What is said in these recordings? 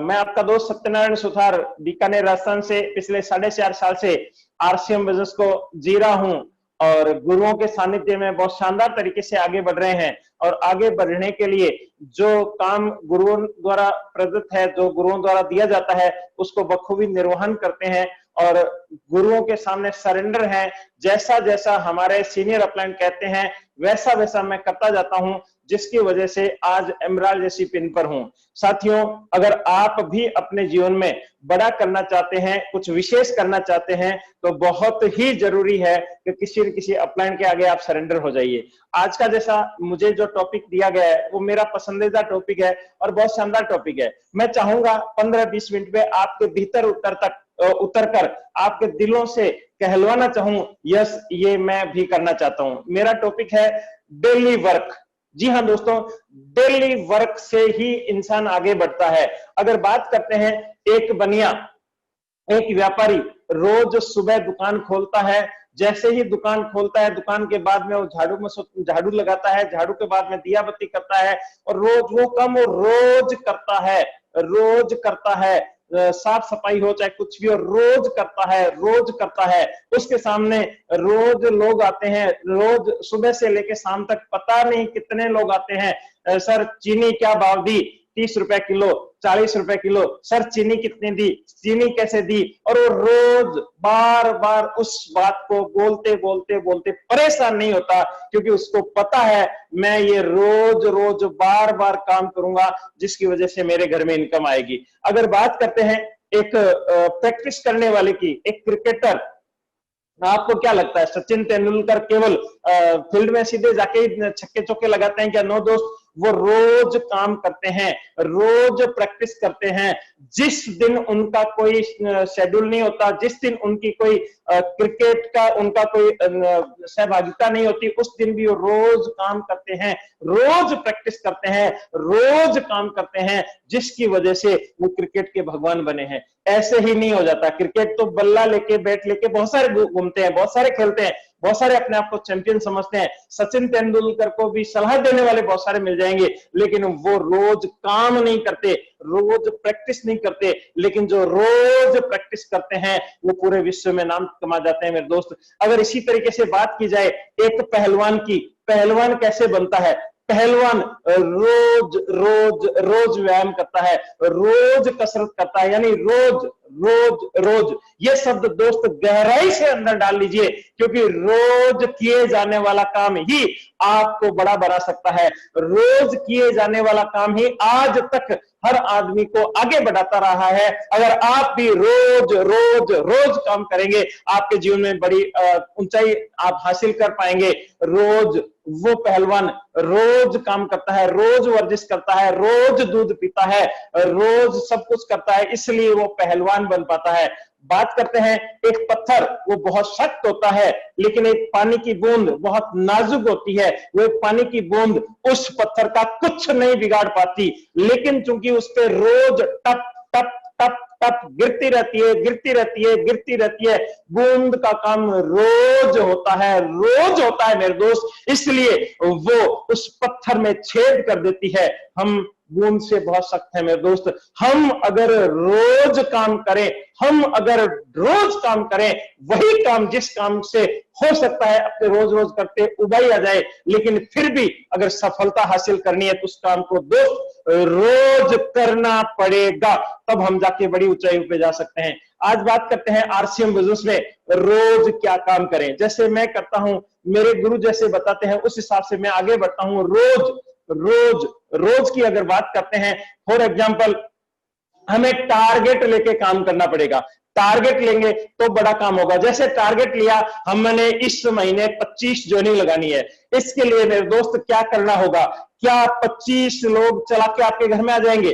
मैं आपका दोस्त सत्यनारायण सुथार बीकानेर राजस्थान से पिछले 4.5 साल से आरसीएम बिजनेस को जी रहा हूं और गुरुओं के सानिध्य में बहुत शानदार तरीके से आगे बढ़ रहे हैं। और आगे बढ़ने के लिए जो काम गुरुओं द्वारा प्रदत्त है, जो गुरुओं द्वारा दिया जाता है, उसको बखूबी निर्वहन करते हैं और गुरुओं के सामने सरेंडर है। जैसा जैसा हमारे सीनियर अपलाइन कहते हैं वैसा वैसा मैं करता जाता हूं, जिसकी वजह से आज एमराल्ड जैसी पिन पर हूं। साथियों, अगर आप भी अपने जीवन में बड़ा करना चाहते हैं, कुछ विशेष करना चाहते हैं, तो बहुत ही जरूरी है कि किसी न किसी अपलाइन के आगे आप सरेंडर हो जाइए। आज का जैसा मुझे जो टॉपिक दिया गया है वो मेरा पसंदीदा टॉपिक है और बहुत शानदार टॉपिक है। मैं चाहूंगा 15-20 मिनट में आपके भीतर उतर कर आपके दिलों से कहलवाना चाहूं, यस ये मैं भी करना चाहता हूं। मेरा टॉपिक है डेली वर्क। जी हाँ दोस्तों, डेली वर्क से ही इंसान आगे बढ़ता है। अगर बात करते हैं, एक बनिया, एक व्यापारी रोज सुबह दुकान खोलता है। जैसे ही दुकान खोलता है, दुकान के बाद में वो झाड़ू लगाता है, झाड़ू के बाद में दिया बत्ती करता है और रोज वो काम वो रोज करता है। साफ सफाई हो चाहे कुछ भी हो, रोज करता है। उसके सामने रोज लोग आते हैं, रोज सुबह से लेकर शाम तक पता नहीं कितने लोग आते हैं। सर चीनी क्या भाव दी? 30 रुपए किलो, 40 रुपए किलो। सर चीनी कितनी दी? चीनी कैसे दी? और वो रोज बार बार उस बात को बोलते परेशान नहीं होता, क्योंकि उसको पता है मैं ये रोज बार बार काम करूंगा जिसकी वजह से मेरे घर में इनकम आएगी। अगर बात करते हैं एक प्रैक्टिस करने वाले की, एक क्रिकेटर, आपको क्या लगता है सचिन तेंदुलकर केवल फील्ड में सीधे जाके छक्के चौके लगाते हैं क्या? नो दोस्त, वो रोज काम करते हैं, रोज प्रैक्टिस करते हैं। जिस दिन उनका कोई शेड्यूल नहीं होता, जिस दिन उनकी कोई क्रिकेट का उनका कोई सहभागिता नहीं होती, उस दिन भी वो रोज काम करते हैं, रोज प्रैक्टिस करते हैं, रोज काम करते हैं, जिसकी वजह से वो क्रिकेट के भगवान बने हैं। ऐसे ही नहीं हो जाता। क्रिकेट तो बल्ला लेके बैट लेके बहुत सारे घूमते हैं, बहुत सारे खेलते हैं, बहुत सारे अपने आप को चैंपियन समझते हैं। सचिन तेंदुलकर को भी सलाह देने वाले बहुत सारे मिल जाएंगे, लेकिन वो रोज काम नहीं करते, रोज प्रैक्टिस नहीं करते। लेकिन जो रोज प्रैक्टिस करते हैं वो पूरे विश्व में नाम कमा जाते हैं मेरे दोस्त। अगर इसी तरीके से बात की जाए एक पहलवान की, पहलवान कैसे बनता है? पहलवान रोज व्यायाम करता है, रोज कसरत करता है, यानी रोज। ये शब्द दोस्त गहराई से अंदर डाल लीजिए, क्योंकि रोज किए जाने वाला काम ही आपको बड़ा बना सकता है। रोज किए जाने वाला काम ही आज तक हर आदमी को आगे बढ़ाता रहा है। अगर आप भी रोज काम करेंगे, आपके जीवन में बड़ी ऊंचाई आप हासिल कर पाएंगे। रोज वो पहलवान रोज काम करता है, रोज वर्जिश करता है, रोज दूध पीता है, रोज सब कुछ करता है, इसलिए वो पहलवान बन पाता है। बात करते हैं एक पत्थर, वो बहुत सख्त होता है, लेकिन एक पानी की बूंद बहुत नाजुक होती है। वो एक पानी की बूंद उस पत्थर का कुछ नहीं बिगाड़ पाती, लेकिन चूंकि उस पर रोज टप टप टप टप गिरती रहती है, बूंद का काम रोज होता है मेरे दोस्त, इसलिए वो उस पत्थर में छेद कर देती है। हम बूंद से बहुत सख्त है मेरे दोस्त। हम अगर रोज काम करें, वही काम जिस काम से हो सकता है अपने रोज करते उबाई आ जाए, लेकिन फिर भी अगर सफलता हासिल करनी है तो उस काम को दोस्त रोज करना पड़ेगा, तब हम जाके बड़ी ऊंचाई पे जा सकते हैं। आज बात करते हैं आरसीएम बिजनेस में रोज क्या काम करें। जैसे मैं करता हूं, मेरे गुरु जैसे बताते हैं, उस हिसाब से मैं आगे बढ़ता हूं। रोज की अगर बात करते हैं, फॉर एग्जांपल हमें टारगेट लेके काम करना पड़ेगा। टारगेट लेंगे तो बड़ा काम होगा। जैसे टारगेट लिया हमने, इस महीने 25 ज्वाइनिंग लगानी है, इसके लिए मेरे दोस्त क्या करना होगा? क्या 25 लोग चला के आपके घर में आ जाएंगे?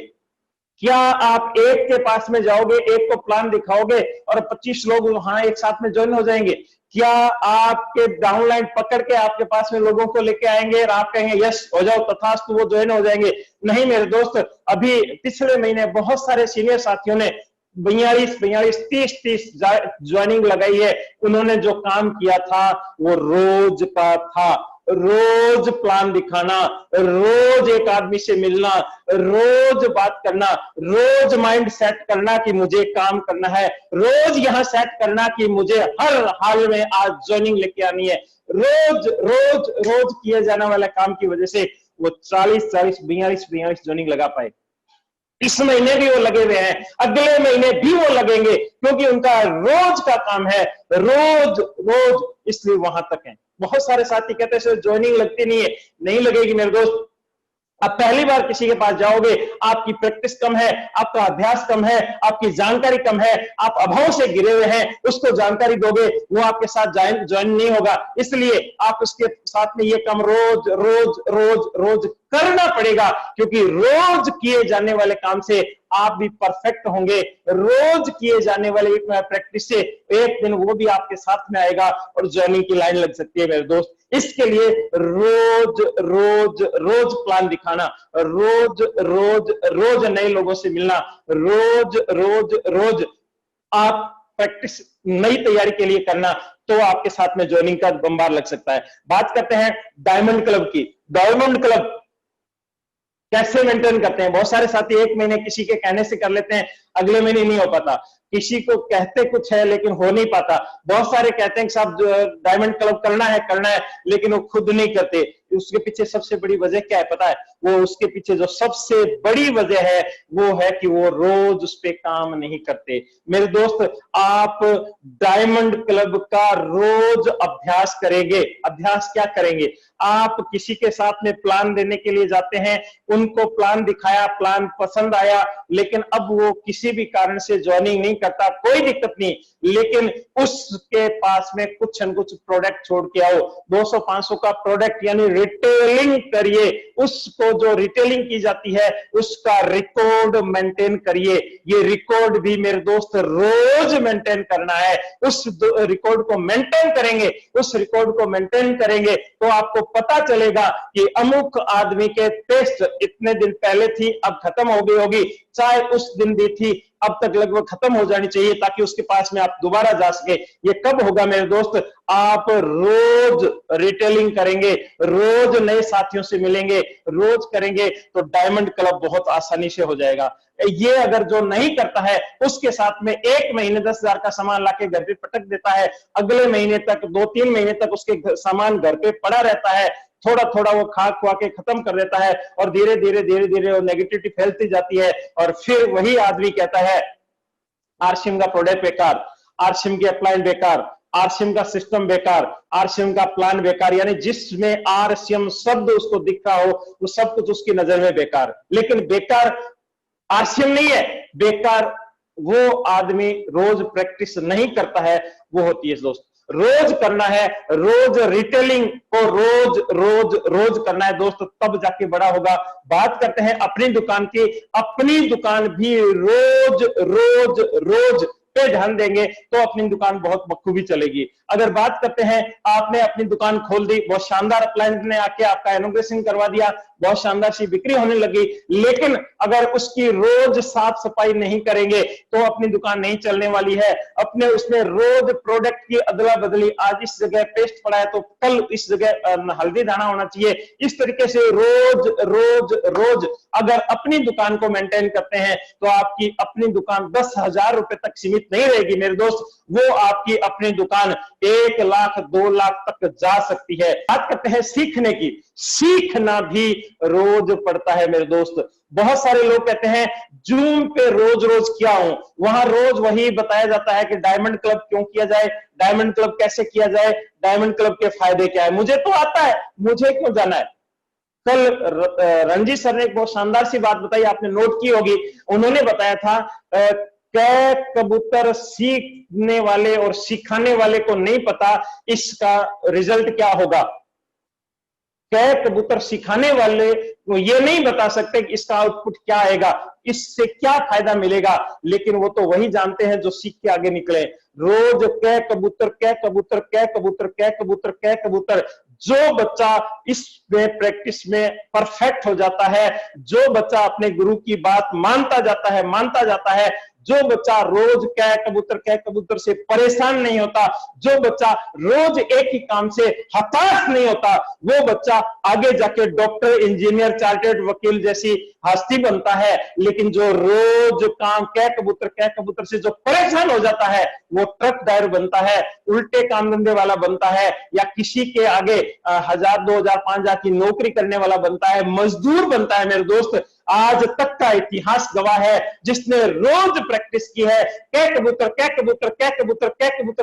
क्या आप एक के पास में जाओगे, एक को प्लान दिखाओगे और 25 लोग वहां एक साथ में ज्वाइन हो जाएंगे? क्या आपके डाउनलाइन पकड़ के आपके पास में लोगों को लेके आएंगे और आप कहेंगे यस हो जाओ तथास्तु, वो ज्वाइन हो जाएंगे? नहीं मेरे दोस्त, अभी पिछले महीने बहुत सारे सीनियर साथियों ने 42, 30 ज्वाइनिंग लगाई है। उन्होंने जो काम किया था वो रोज का था। रोज प्लान दिखाना, रोज एक आदमी से मिलना, रोज बात करना, रोज माइंड सेट करना कि मुझे काम करना है, रोज यहां सेट करना कि मुझे हर हाल में आज ज्वाइनिंग लेके आनी है। रोज रोज रोज किए जाने वाले काम की वजह से वो 40 42 ज्वाइनिंग लगा पाए। इस महीने भी वो लगे हुए हैं, अगले महीने भी वो लगेंगे, क्योंकि उनका रोज का काम है, रोज रोज, इसलिए वहां तक है। बहुत सारे साथी कहते हैं ज्वाइनिंग लगती नहीं है, नहीं लगेगी मेरे दोस्त। आप पहली बार किसी के पास जाओगे, आपकी प्रैक्टिस कम है, आपका अभ्यास कम है, आपकी जानकारी कम है, आप अभाव से गिरे हुए हैं, उसको जानकारी दोगे, वो आपके साथ ज्वाइन नहीं होगा। इसलिए आप उसके साथ में ये काम रोज रोज रोज रोज करना पड़ेगा, क्योंकि रोज किए जाने वाले काम से आप भी परफेक्ट होंगे। रोज किए जाने वाले प्रैक्टिस से एक दिन वो भी आपके साथ में आएगा और ज्वाइनिंग की लाइन लग सकती है मेरे दोस्त। इसके लिए रोज रोज रोज प्लान दिखाना, रोज रोज रोज नए लोगों से मिलना, रोज रोज रोज आप प्रैक्टिस नई तैयारी के लिए करना, तो आपके साथ में ज्वाइनिंग का बम्बार लग सकता है। बात करते हैं डायमंड क्लब की। डायमंड क्लब कैसे मेंटेन करते हैं? बहुत सारे साथी एक महीने किसी के कहने से कर लेते हैं, अगले महीने नहीं हो पाता। किसी को कहते कुछ है लेकिन हो नहीं पाता। बहुत सारे कहते हैं कि साहब डायमंड क्लब करना है, लेकिन वो खुद नहीं करते। उसके पीछे सबसे बड़ी वजह क्या है पता है? वो उसके पीछे जो सबसे बड़ी वजह है वो है कि वो रोज उस पे काम नहीं करते। मेरे दोस्त, आप डायमंड क्लब का रोज अभ्यास करेंगे। अभ्यास क्या करेंगे? आप किसी के साथ में प्लान देने के लिए जाते हैं, उनको प्लान दिखाया, प्लान पसंद आया, लेकिन अब वो किसी भी कारण से ज्वाइनिंग नहीं करता, कोई दिक्कत नहीं, लेकिन उसके पास में कुछ न कुछ प्रोडक्ट छोड़ के आओ। 200-500 का प्रोडक्ट यानी रिटेलिंग करिए। उसको जो रिटेलिंग की जाती है उसका रिकॉर्ड मेंटेन करिए। ये रिकॉर्ड भी मेरे दोस्त रोज मेंटेन करना है। उस रिकॉर्ड को मेंटेन करेंगे, उस रिकॉर्ड को मेंटेन करेंगे तो आपको पता चलेगा कि अमुक आदमी के टेस्ट इतने दिन पहले थी, अब खत्म हो गई होगी, चाहे उस दिन भी थी, अब तक लगभग खत्म हो जानी चाहिए, ताकि उसके पास में आप दोबारा जा सके। ये कब होगा मेरे दोस्त? आप रोज रिटेलिंग करेंगे, रोज नए साथियों से मिलेंगे, रोज करेंगे तो डायमंड क्लब बहुत आसानी से हो जाएगा। ये अगर जो नहीं करता है उसके साथ में एक महीने 10,000 का सामान लाके घर पे पटक देता है, अगले महीने तक 2-3 महीने तक उसके सामान घर पे पड़ा रहता है, थोड़ा थोड़ा वो खा खुआ के खत्म कर देता है, और धीरे धीरे वो नेगेटिविटी फैलती जाती है, और फिर वही आदमी कहता है आरसीएम का प्रोडक्ट बेकार, आरसीएम की अप्लायंस बेकार, आरसीएम का सिस्टम बेकार, आरसीएम का प्लान बेकार। यानी जिसमें आरसीएम शब्द उसको दिख रहा हो वो सब कुछ उसकी नजर में बेकार। लेकिन बेकार आरसीएम नहीं है, बेकार वो आदमी रोज प्रैक्टिस नहीं करता है, वो होती है दोस्त। रोज करना है, रोज रिटेलिंग को रोज रोज रोज करना है दोस्त, तब जाके बड़ा होगा। बात करते हैं अपनी दुकान की। अपनी दुकान भी रोज रोज रोज पे ध्यान देंगे तो अपनी दुकान बहुत बखूबी चलेगी। अगर बात करते हैं आपने अपनी दुकान खोल दी, बहुत शानदार अप्लायंस ने आके आपका इनॉग्रेशन करवा दिया, बहुत शानदार सी बिक्री होने लगी, लेकिन अगर उसकी रोज साफ सफाई नहीं करेंगे तो अपनी दुकान नहीं चलने वाली है। अपने उसमें रोज प्रोडक्ट की अदला बदली, आज इस जगह पेस्ट पड़ा है तो कल इस जगह हल्दी दाना होना चाहिए, इस तरीके से रोज रोज रोज अगर अपनी दुकान को मेंटेन करते हैं तो आपकी अपनी दुकान 10,000 रुपए तक सीमित नहीं रहेगी मेरे दोस्त, वो आपकी अपनी दुकान 1 लाख 2 लाख तक जा सकती है। बात करते हैं सीखने की। सीखना भी रोज पड़ता है मेरे दोस्त। बहुत सारे लोग कहते हैं जूम पे रोज रोज क्या हूं, वहां रोज वही बताया जाता है कि डायमंड क्लब क्यों किया जाए, डायमंड क्लब कैसे किया जाए, डायमंड क्लब के फायदे क्या है। मुझे तो आता है, मुझे क्यों जाना है? कल रणजीत सर ने एक बहुत शानदार सी बात बताई, आपने नोट की होगी। उन्होंने बताया था कै कबूतर सीखने वाले और सिखाने वाले को नहीं पता इसका रिजल्ट क्या होगा। कै कबूतर सिखाने वाले वो ये नहीं बता सकते कि इसका आउटपुट क्या आएगा, इससे क्या फायदा मिलेगा, लेकिन वो तो वही जानते हैं जो सीख के आगे निकले। रोज कै कबूतर कै कबूतर कै कबूतर कै कबूतर कै कबूतर। जो बच्चा इसमें प्रैक्टिस में परफेक्ट हो जाता है, जो बच्चा अपने गुरु की बात मानता जाता है, जो बच्चा रोज कै कबूतर से परेशान नहीं होता, जो बच्चा रोज एक ही काम से हताश नहीं होता, वो बच्चा आगे जाके डॉक्टर, इंजीनियर, चार्टर्ड वकील जैसी हस्ती बनता है। लेकिन जो रोज काम कै कबूतर से जो परेशान हो जाता है, वो ट्रक ड्राइवर बनता है, उल्टे काम धंधे वाला बनता है, या किसी के आगे 1000, 2000, 5000 की नौकरी करने वाला बनता है, मजदूर बनता है। मेरे दोस्त, आज तक का इतिहास गवाह है, जिसने रोज प्रैक्टिस की है, कै कबूतर,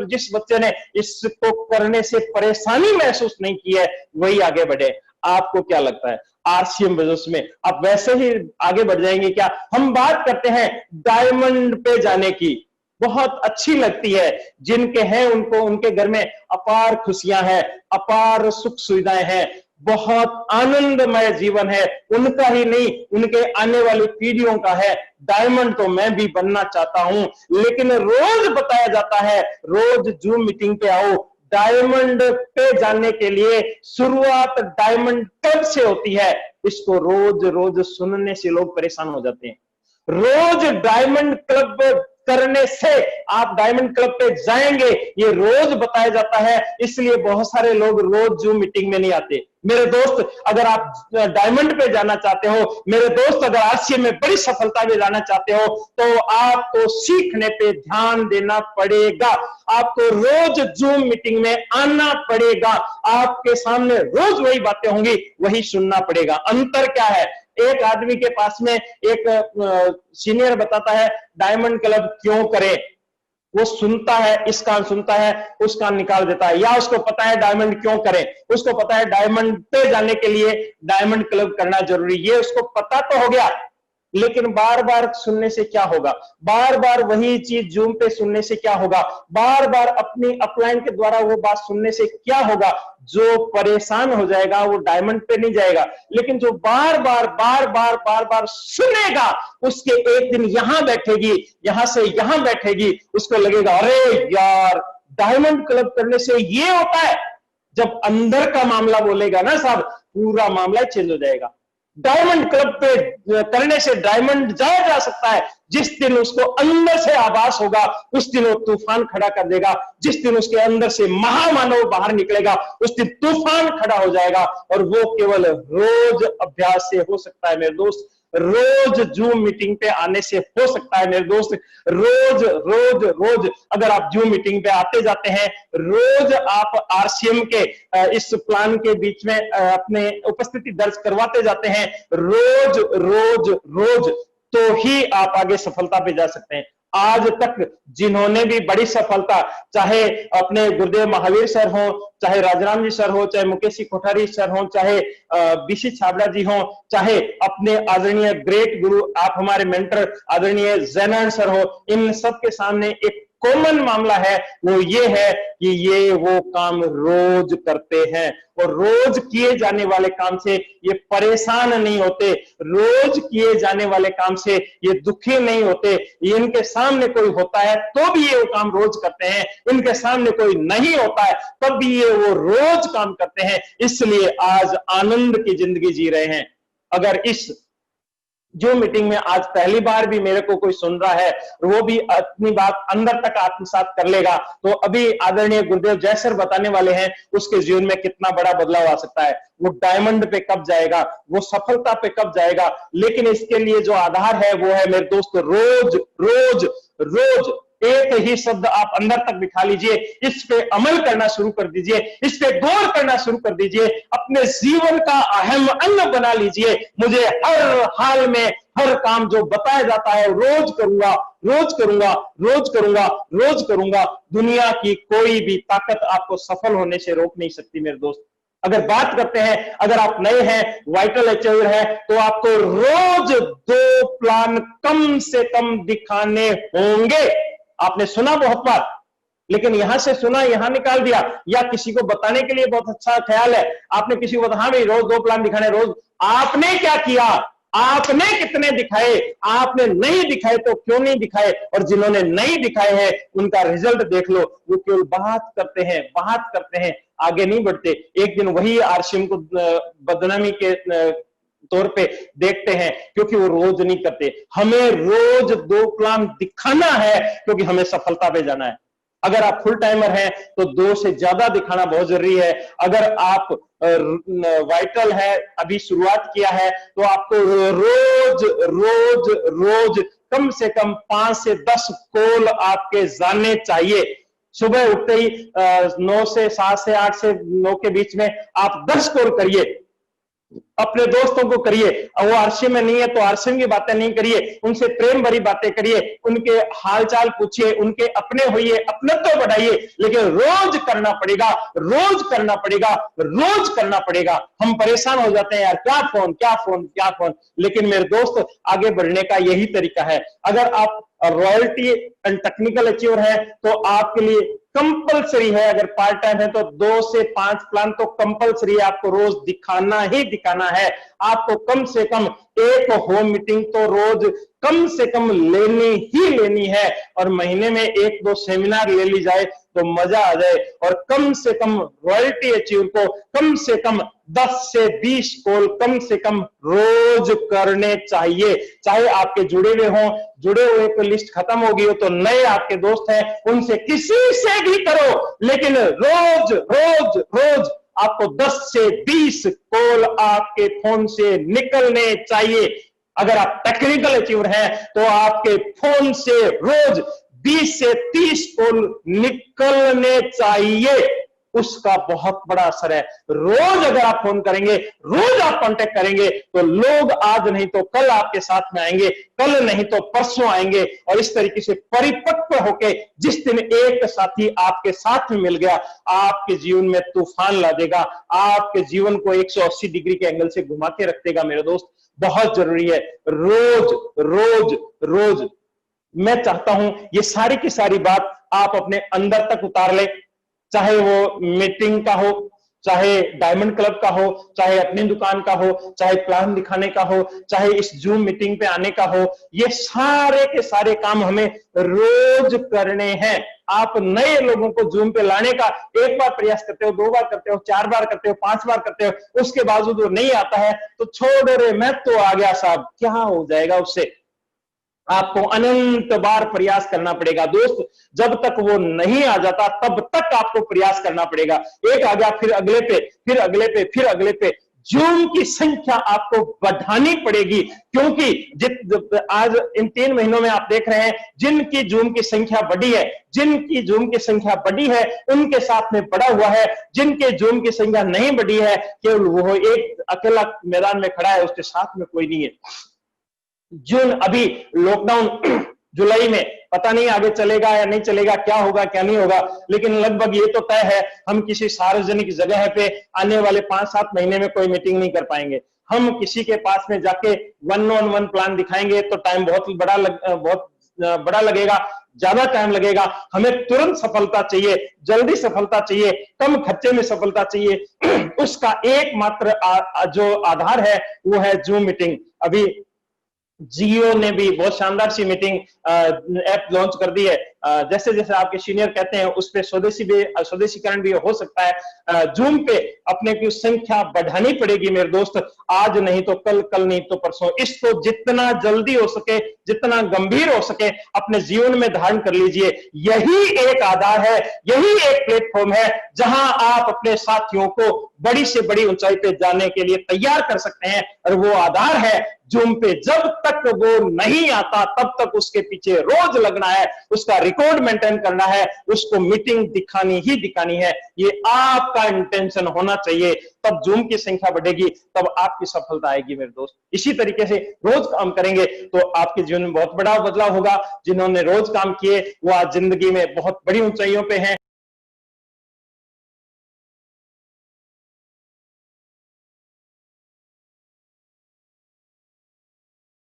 जिस बच्चे ने इसको करने से परेशानी महसूस नहीं की है, वही आगे बढ़े। आपको क्या लगता है, आरसीएम बिजनेस में आप वैसे ही आगे बढ़ जाएंगे क्या? हम बात करते हैं डायमंड पे जाने की, बहुत अच्छी लगती है। जिनके हैं उनको, उनके घर में अपार खुशियां हैं, अपार सुख सुविधाएं हैं, बहुत आनंदमय जीवन है, उनका ही नहीं, उनके आने वाली पीढ़ियों का है। डायमंड तो मैं भी बनना चाहता हूं, लेकिन रोज बताया जाता है, रोज जूम मीटिंग पे आओ। डायमंड पे जाने के लिए शुरुआत डायमंड क्लब से होती है। इसको रोज रोज सुनने से लोग परेशान हो जाते हैं। रोज डायमंड क्लब करने से आप डायमंड क्लब पे जाएंगे, ये रोज बताया जाता है, इसलिए बहुत सारे लोग रोज जूम मीटिंग में नहीं आते। मेरे दोस्त, अगर आप डायमंड पे जाना चाहते हो, मेरे दोस्त अगर आरसीएम में बड़ी सफलता में जाना चाहते हो, तो आपको सीखने पे ध्यान देना पड़ेगा। आपको रोज जूम मीटिंग में आना पड़ेगा। आपके सामने रोज वही बातें होंगी, वही सुनना पड़ेगा। अंतर क्या है? एक आदमी के पास में एक सीनियर बताता है डायमंड क्लब क्यों करें, वो सुनता है, इस कान सुनता है, उस कान निकाल देता है। या उसको पता है डायमंड क्यों करें, उसको पता है डायमंड पे जाने के लिए डायमंड क्लब करना जरूरी, ये उसको पता तो हो गया, लेकिन बार बार सुनने से क्या होगा? बार बार वही चीज जूम पे सुनने से क्या होगा? बार बार अपनी अपलाइन के द्वारा वो बात सुनने से क्या होगा? जो परेशान हो जाएगा वो डायमंड पे नहीं जाएगा, लेकिन जो बार बार सुनेगा, उसके एक दिन यहां बैठेगी, यहां से यहां बैठेगी, उसको लगेगा अरे यार, डायमंड क्लब करने से ये होता है। जब अंदर का मामला बोलेगा ना साहब, पूरा मामला चेंज हो जाएगा। डायमंड क्लब पे करने से डायमंड जाया जा सकता है। जिस दिन उसको अंदर से आभास होगा, उस दिन वो तूफान खड़ा कर देगा। जिस दिन उसके अंदर से महामानव बाहर निकलेगा, उस दिन तूफान खड़ा हो जाएगा। और वो केवल रोज अभ्यास से हो सकता है मेरे दोस्त, रोज जूम मीटिंग पे आने से हो सकता है मेरे दोस्त। रोज रोज रोज अगर आप जूम मीटिंग पे आते जाते हैं, रोज आप आरसीएम के इस प्लान के बीच में अपने उपस्थिति दर्ज करवाते जाते हैं, रोज रोज रोज, तो ही आप आगे सफलता पे जा सकते हैं। आज तक जिन्होंने भी बड़ी सफलता, चाहे अपने गुरुदेव महावीर सर हो, चाहे राजाराम जी सर हो, चाहे मुकेश कोठारी सर हो, चाहे बीसी छाबड़ा जी हो, चाहे अपने आदरणीय ग्रेट गुरु, आप हमारे मेंटर आदरणीय जैनान सर हो, इन सब के सामने एक कॉमन मामला है, वो ये है कि ये वो काम रोज करते हैं। और रोज किए जाने वाले काम से ये परेशान नहीं होते, रोज किए जाने वाले काम से ये दुखी नहीं होते। इनके सामने कोई होता है तो भी ये वो काम रोज करते हैं, इनके सामने कोई नहीं होता है तब भी ये वो रोज काम करते हैं, इसलिए आज आनंद की जिंदगी जी रहे हैं। अगर इस जो मीटिंग में आज पहली बार भी मेरे को कोई सुन रहा है, वो भी अपनी बात अंदर तक आत्मसात कर लेगा, तो अभी आदरणीय गुरुदेव जय सर बताने वाले हैं उसके जीवन में कितना बड़ा बदलाव आ सकता है। वो डायमंड पे कब जाएगा, वो सफलता पे कब जाएगा, लेकिन इसके लिए जो आधार है वो है मेरे दोस्त रोज रोज रोज। एक ही शब्द आप अंदर तक बिठा लीजिए, इस पे अमल करना शुरू कर दीजिए, इस पे गौर करना शुरू कर दीजिए, अपने जीवन का अहम अंग बना लीजिए। मुझे हर हाल में हर काम जो बताया जाता है रोज करूंगा, रोज करूंगा, रोज करूंगा, रोज करूंगा। दुनिया की कोई भी ताकत आपको सफल होने से रोक नहीं सकती मेरे दोस्त। अगर बात करते हैं, अगर आप नए हैं, वाइटल अचीवर है, तो आपको रोज 2 प्लान कम से कम दिखाने होंगे। आपने सुना बहुत बार, लेकिन यहां से सुना यहां निकाल दिया, या किसी को बताने के लिए बहुत अच्छा ख्याल है, आपने किसी को बताया भाई रोज 2 प्लान दिखाने, रोज आपने क्या किया, आपने कितने दिखाए, आपने नहीं दिखाए तो क्यों नहीं दिखाए, और जिन्होंने नहीं दिखाए हैं उनका रिजल्ट देख लो। वो केवल बात करते हैं, बात करते हैं, आगे नहीं बढ़ते। एक दिन वही आरसीएम को बदनामी के तौर पे देखते हैं, क्योंकि वो रोज नहीं करते। हमें रोज 2 काम दिखाना है, क्योंकि हमें सफलता पे जाना है। अगर आप फुल टाइमर हैं तो 2 से ज्यादा दिखाना बहुत जरूरी है। अगर आप वाइटल है, अभी शुरुआत किया है, तो आपको रोज रोज रोज कम से कम 5 से 10 कॉल आपके जाने चाहिए। सुबह उठते ही 9 से 7 से 8 से 9 के बीच में आप 10 कॉल करिए, अपने दोस्तों को करिए। और वो आरसीएम में नहीं है तो आरसीएम की बातें नहीं करिए, उनसे प्रेम भरी बातें करिए, उनके हालचाल पूछिए, उनके अपने होइए, अपनत्व बढ़ाइए। लेकिन रोज करना पड़ेगा, रोज करना पड़ेगा, रोज करना पड़ेगा। हम परेशान हो जाते हैं, यार क्या फोन क्या फोन क्या फोन। लेकिन मेरे दोस्त, आगे बढ़ने का यही तरीका है। अगर आप रॉयल्टी एंड टेक्निकल अचीवर है तो आपके लिए कंपलसरी है, अगर पार्ट टाइम है तो 2 से 5 प्लान तो कंपलसरी है, आपको रोज दिखाना ही दिखाना है। आपको कम से कम एक होम मीटिंग तो रोज कम से कम लेनी ही लेनी है, और महीने में 1-2 सेमिनार ले ली जाए तो मजा आ जाए। और कम से कम रॉयल्टी अचीवर को कम से कम 10 से 20 कॉल कम से कम रोज करने चाहिए। चाहे आपके जुड़े हुए हों, जुड़े हुए की लिस्ट खत्म होगी हो तो नए आपके दोस्त हैं, उनसे किसी से भी करो, लेकिन रोज रोज रोज आपको 10 से 20 कॉल आपके फोन से निकलने चाहिए। अगर आप टेक्निकल अचीवर हैं तो आपके फोन से रोज 20 से 30 कॉल निकलने चाहिए। उसका बहुत बड़ा असर है। रोज अगर आप फोन करेंगे, रोज आप कांटेक्ट करेंगे, तो लोग आज नहीं तो कल आपके साथ में आएंगे, कल नहीं तो परसों आएंगे। और इस तरीके से परिपक्व होके जिस दिन एक साथी आपके साथ में मिल गया, आपके जीवन में तूफान ला देगा, आपके जीवन को 180 डिग्री के एंगल से घुमा के रख देगा। मेरे दोस्त, बहुत जरूरी है रोज रोज रोज। मैं चाहता हूं ये सारी की सारी बात आप अपने अंदर तक उतार ले, चाहे वो मीटिंग का हो, चाहे डायमंड क्लब का हो, चाहे अपनी दुकान का हो, चाहे प्लान दिखाने का हो, चाहे इस जूम मीटिंग पे आने का हो। ये सारे के सारे काम हमें रोज करने हैं। आप नए लोगों को जूम पे लाने का एक बार प्रयास करते हो, 2 बार करते हो, 4 बार करते हो, 5 बार करते हो, उसके बावजूद वो नहीं आता है तो छोड़ रे, मैं तो आ गया साहब, क्या हो जाएगा उससे। आपको अनंत बार प्रयास करना पड़ेगा दोस्त। जब तक वो नहीं आ जाता तब तक आपको प्रयास करना पड़ेगा। एक आ गया, फिर अगले पे, फिर अगले पे, फिर अगले पे। जूम की संख्या आपको बढ़ानी पड़ेगी, क्योंकि आज इन 3 महीनों में आप देख रहे हैं जिनकी जूम की संख्या बढ़ी है, जिनकी जूम की संख्या बढ़ी है उनके साथ में बढ़ा हुआ है। जिनके जूम की संख्या नहीं बढ़ी है, केवल वो एक अकेला मैदान में खड़ा है, उसके साथ में कोई नहीं है। जून, अभी लॉकडाउन जुलाई में पता नहीं आगे चलेगा या नहीं चलेगा, क्या होगा क्या नहीं होगा, लेकिन लगभग ये तो तय है हम किसी सार्वजनिक जगह पे आने वाले 5-7 महीने में कोई मीटिंग नहीं कर पाएंगे। हम किसी के पास में जाके 1-on-1 प्लान दिखाएंगे तो टाइम बहुत बड़ा लगेगा, ज्यादा टाइम लगेगा। हमें तुरंत सफलता चाहिए, जल्दी सफलता चाहिए, कम खर्चे में सफलता चाहिए। उसका एकमात्र जो आधार है वो है जूम मीटिंग। अभी जियो ने भी बहुत शानदार सी मीटिंग ऐप लॉन्च कर दी है। जैसे जैसे आपके सीनियर कहते हैं उस पे स्वदेशीकरण भी हो सकता है। जूम पे अपने की संख्या बढ़ानी पड़ेगी मेरे दोस्त, आज नहीं तो कल, कल नहीं तो परसों। इसको जितना जल्दी हो सके, जितना गंभीर हो सके अपने जीवन में धारण कर लीजिए। यही एक आधार है, यही एक प्लेटफॉर्म है जहां आप अपने साथियों को बड़ी से बड़ी ऊंचाई पे जाने के लिए तैयार कर सकते हैं। और वो आधार है जूम पे। जब तक वो नहीं आता तब तक उसके पीछे रोज लगना है, उसका रिकॉर्ड मेंटेन करना है, उसको मीटिंग दिखानी ही दिखानी है। ये आपका इंटेंशन होना चाहिए, तब जूम की संख्या बढ़ेगी, तब आपकी सफलता आएगी मेरे दोस्त। इसी तरीके से रोज काम करेंगे तो आपके जीवन में बहुत बड़ा बदलाव होगा। जिन्होंने रोज काम किए वो आज जिंदगी में बहुत बड़ी ऊंचाइयों पे हैं।